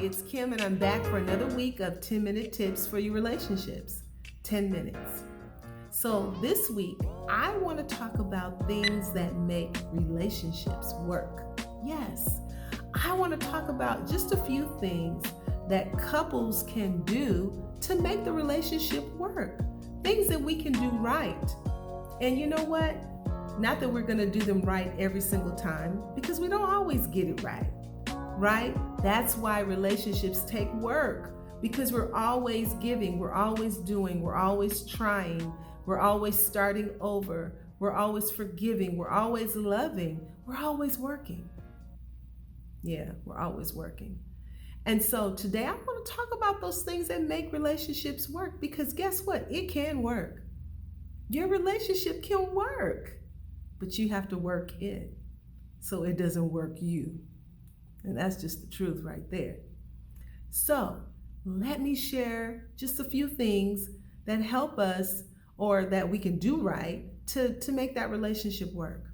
it's Kim, and I'm back for another week of 10-minute tips for your relationships. 10 minutes. So, this week, I want to talk about things that make relationships work. Yes, I want to talk about just a few things that couples can do to make the relationship work. Things that we can do right. And you know what? Not that we're going to do them right every single time, because we don't always get it right? That's why relationships take work, because we're always giving, we're always doing, we're always trying, we're always starting over, we're always forgiving, we're always loving, we're always working. Yeah, we're always working. And so today I want to talk about those things that make relationships work, because guess what? It can work. Your relationship can work, but you have to work it so it doesn't work you. And that's just the truth right there. So let me share just a few things that help us, or that we can do right to make that relationship work.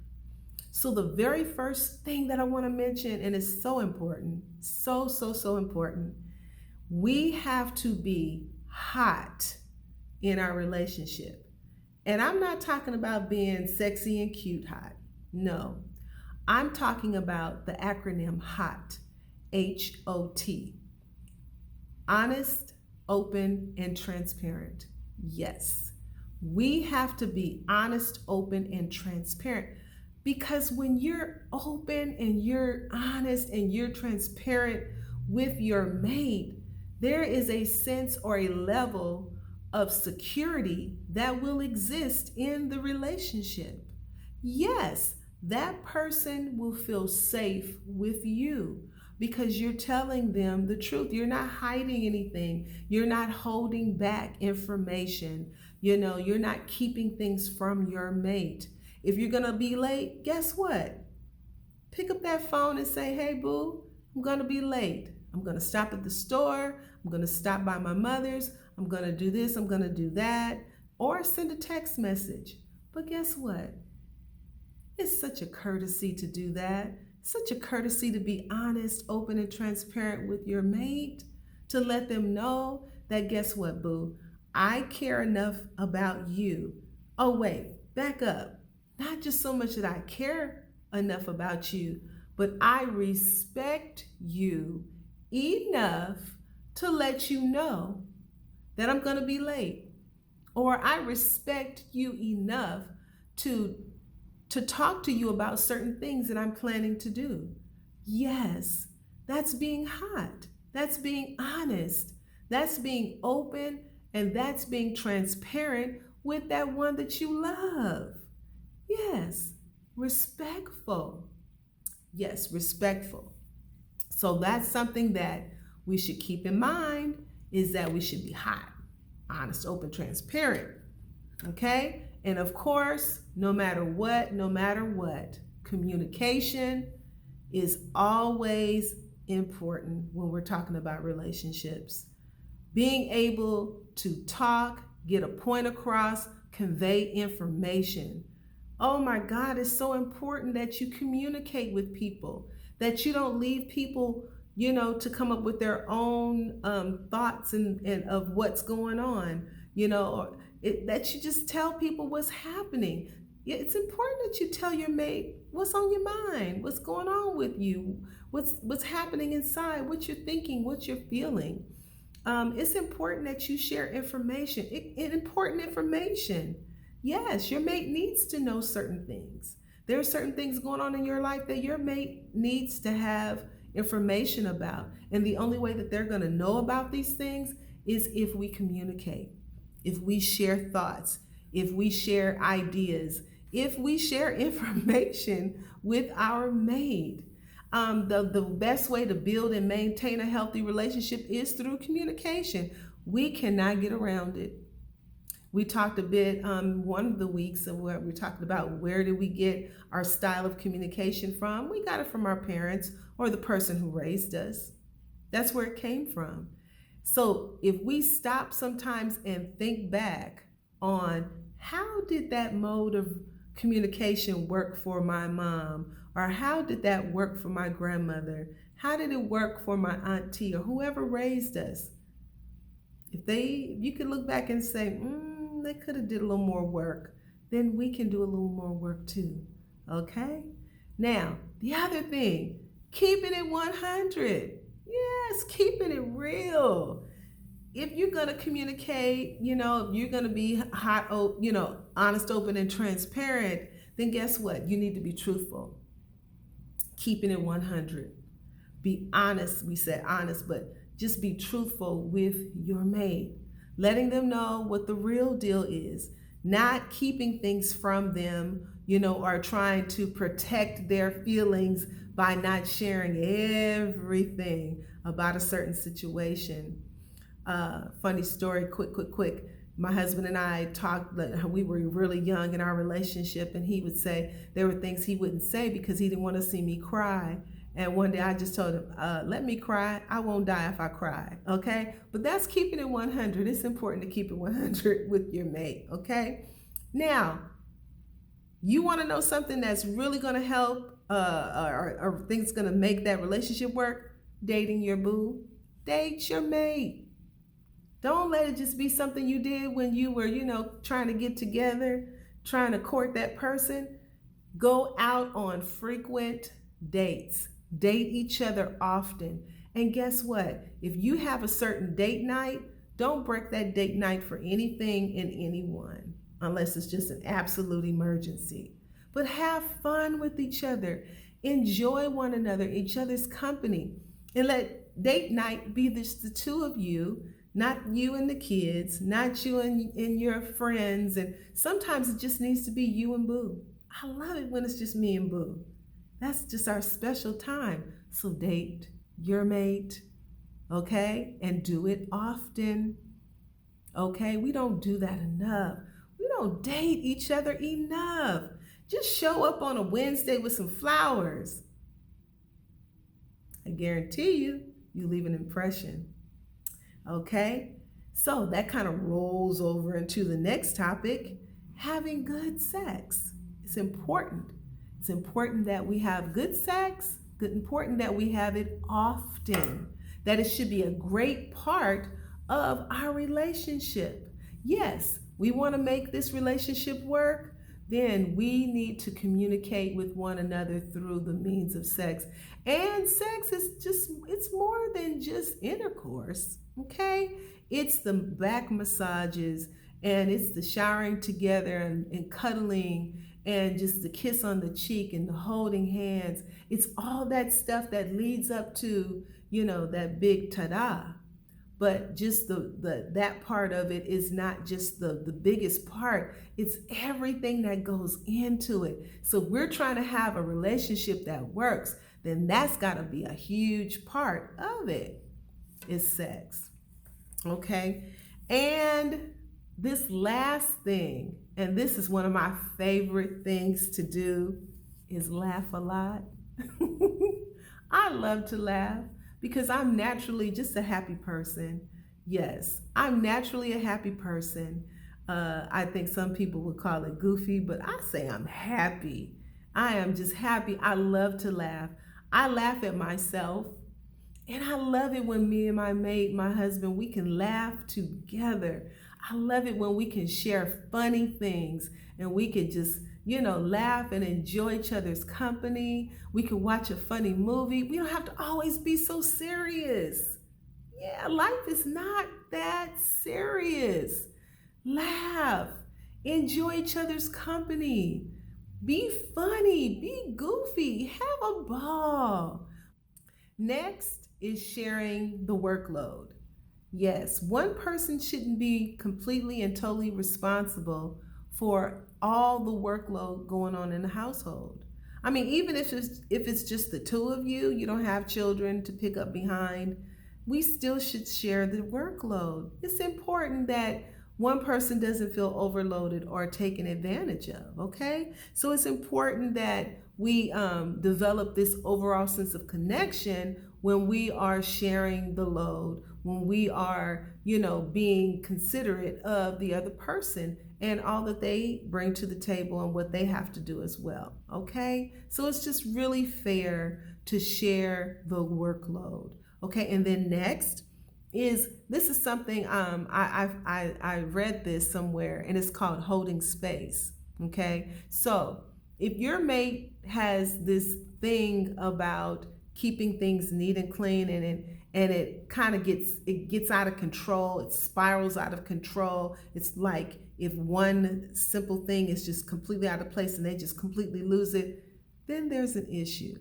So the very first thing that I want to mention, and it's so important, so important, we have to be hot in our relationship. And I'm not talking about being sexy and cute hot. No. I'm talking about the acronym HOT, H-O-T. Honest, open, and transparent. Yes, we have to be honest, open, and transparent, because when you're open and you're honest and you're transparent with your mate, there is a sense or a level of security that will exist in the relationship. Yes, that person will feel safe with you because you're telling them the truth. You're not hiding anything. You're not holding back information. You're not keeping things from your mate. If you're going to be late, guess what? Pick up that phone and say, hey, boo, I'm going to be late. I'm going to stop at the store. I'm going to stop by my mother's. I'm going to do this. I'm going to do that. Or send a text message. But guess what? It's such a courtesy to do that. Such a courtesy to be honest, open, and transparent with your mate, to let them know that, guess what, boo? I care enough about you. Oh, wait, back up. Not just so much that I care enough about you, but I respect you enough to let you know that I'm going to be late. Or I respect you enough to talk to you about certain things that I'm planning to do. Yes, that's being hot. That's being honest. That's being open, and that's being transparent with that one that you love. Yes, respectful. Yes, respectful. So that's something that we should keep in mind, is that we should be hot, honest, open, transparent. Okay? And of course, no matter what, communication is always important when we're talking about relationships. Being able to talk, get a point across, convey information. Oh my God, it's so important that you communicate with people, that you don't leave people, to come up with their own thoughts and of what's going on, that you just tell people what's happening. It's important that you tell your mate what's on your mind, what's going on with you, what's happening inside, what you're thinking, what you're feeling. It's important that you share information, important information. Yes, your mate needs to know certain things. There are certain things going on in your life that your mate needs to have information about. And the only way that they're going to know about these things is if we communicate, if we share thoughts, if we share ideas, if we share information with our mate. The best way to build and maintain a healthy relationship is through communication. We cannot get around it. We talked a bit one of the weeks of where we talked about where did we get our style of communication from. We got it from our parents or the person who raised us. That's where it came from. So if we stop sometimes and think back on how did that mode of communication work for my mom, or how did that work for my grandmother? How did it work for my auntie or whoever raised us? If you could look back and say, they could have did a little more work, then we can do a little more work too. Okay? Now, the other thing, keeping it 100. Yes, keeping it real. If you're going to communicate, if you're going to be honest, open, and transparent, then guess what? You need to be truthful. Keeping it 100. Be honest. We said honest, but just be truthful with your mate. Letting them know what the real deal is. Not keeping things from them, or trying to protect their feelings by not sharing everything about a certain situation. Funny story, quick. My husband and I talked, we were really young in our relationship, and he would say there were things he wouldn't say because he didn't want to see me cry. And one day I just told him, let me cry. I won't die if I cry. Okay? But that's keeping it 100. It's important to keep it 100 with your mate. Okay? Now, you want to know something that's really going to help or things going to make that relationship work? Dating your boo. Date your mate. Don't let it just be something you did when you were, trying to get together, trying to court that person. Go out on frequent dates. Date each other often. And guess what? If you have a certain date night, don't break that date night for anything and anyone, unless it's just an absolute emergency. But have fun with each other. Enjoy one another, each other's company. And let date night be just the two of you, not you and the kids, not you and your friends. And sometimes it just needs to be you and boo. I love it when it's just me and boo. That's just our special time. So date your mate, okay? And do it often, okay? We don't do that enough. We don't date each other enough. Just show up on a Wednesday with some flowers. I guarantee you leave an impression, okay? So that kind of rolls over into the next topic, having good sex. It's important. It's important that we have good sex, important that we have it often, that it should be a great part of our relationship. Yes, we want to make this relationship work, then we need to communicate with one another through the means of sex. And sex it's more than just intercourse, okay? It's the back massages, and it's the showering together and cuddling, and just the kiss on the cheek and the holding hands. It's all that stuff that leads up to, that big ta-da. But just that part of it is not just the biggest part. It's everything that goes into it. So if we're trying to have a relationship that works, then that's got to be a huge part of it, is sex. Okay? And this last thing, and this is one of my favorite things to do, is laugh a lot. I love to laugh because I'm naturally just a happy person. Yes, I'm naturally a happy person. I think some people would call it goofy, but I say I'm happy. I am just happy. I love to laugh. I laugh at myself. And I love it when me and my mate, my husband, we can laugh together. I love it when we can share funny things and we can just, laugh and enjoy each other's company. We can watch a funny movie. We don't have to always be so serious. Yeah, life is not that serious. Laugh. Enjoy each other's company. Be funny. Be goofy. Have a ball. Next is sharing the workload. Yes, one person shouldn't be completely and totally responsible for all the workload going on in the household. I mean, even if it's just the two of you, you don't have children to pick up behind, we still should share the workload. It's important that one person doesn't feel overloaded or taken advantage of, okay? So it's important that we develop this overall sense of connection when we are sharing the load, when we are, being considerate of the other person and all that they bring to the table and what they have to do as well, okay? So it's just really fair to share the workload. Okay, and then next is this is something I read this somewhere, and it's called holding space. Okay, so if your mate has this thing about keeping things neat and clean, and it kind of gets out of control, it spirals out of control. It's like if one simple thing is just completely out of place and they just completely lose it, then there's an issue.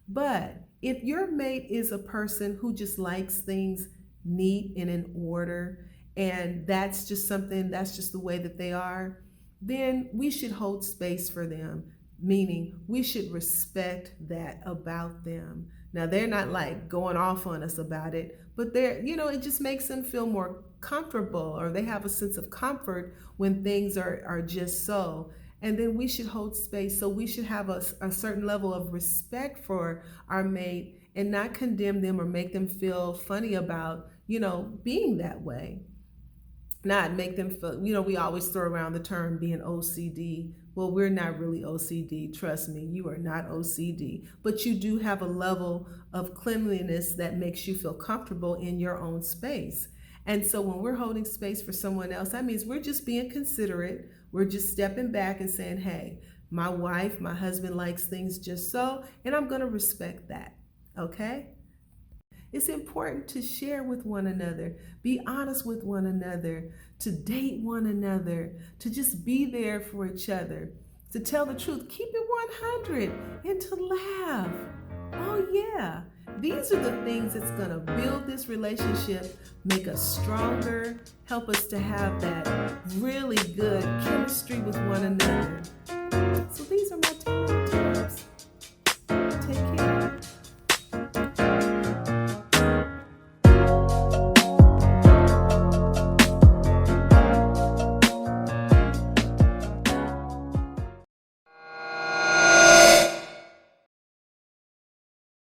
But if your mate is a person who just likes things neat and in order, and that's just something, that's just the way that they are, then we should hold space for them, meaning we should respect that about them. Now, they're not like going off on us about it, but it just makes them feel more comfortable, or they have a sense of comfort when things are just so. And then we should hold space. So we should have a certain level of respect for our mate and not condemn them or make them feel funny about, being that way. Not make them feel, we always throw around the term being OCD. Well, we're not really OCD. Trust me, you are not OCD. But you do have a level of cleanliness that makes you feel comfortable in your own space. And so when we're holding space for someone else, that means we're just being considerate. We're just stepping back and saying, hey, my wife, my husband likes things just so, and I'm going to respect that. Okay? It's important to share with one another, be honest with one another, to date one another, to just be there for each other, to tell the truth, keep it 100, and to laugh. Oh, yeah. These are the things that's going to build this relationship, make us stronger, help us to have that really good chemistry with one another. So these are my 10 tips. Take care.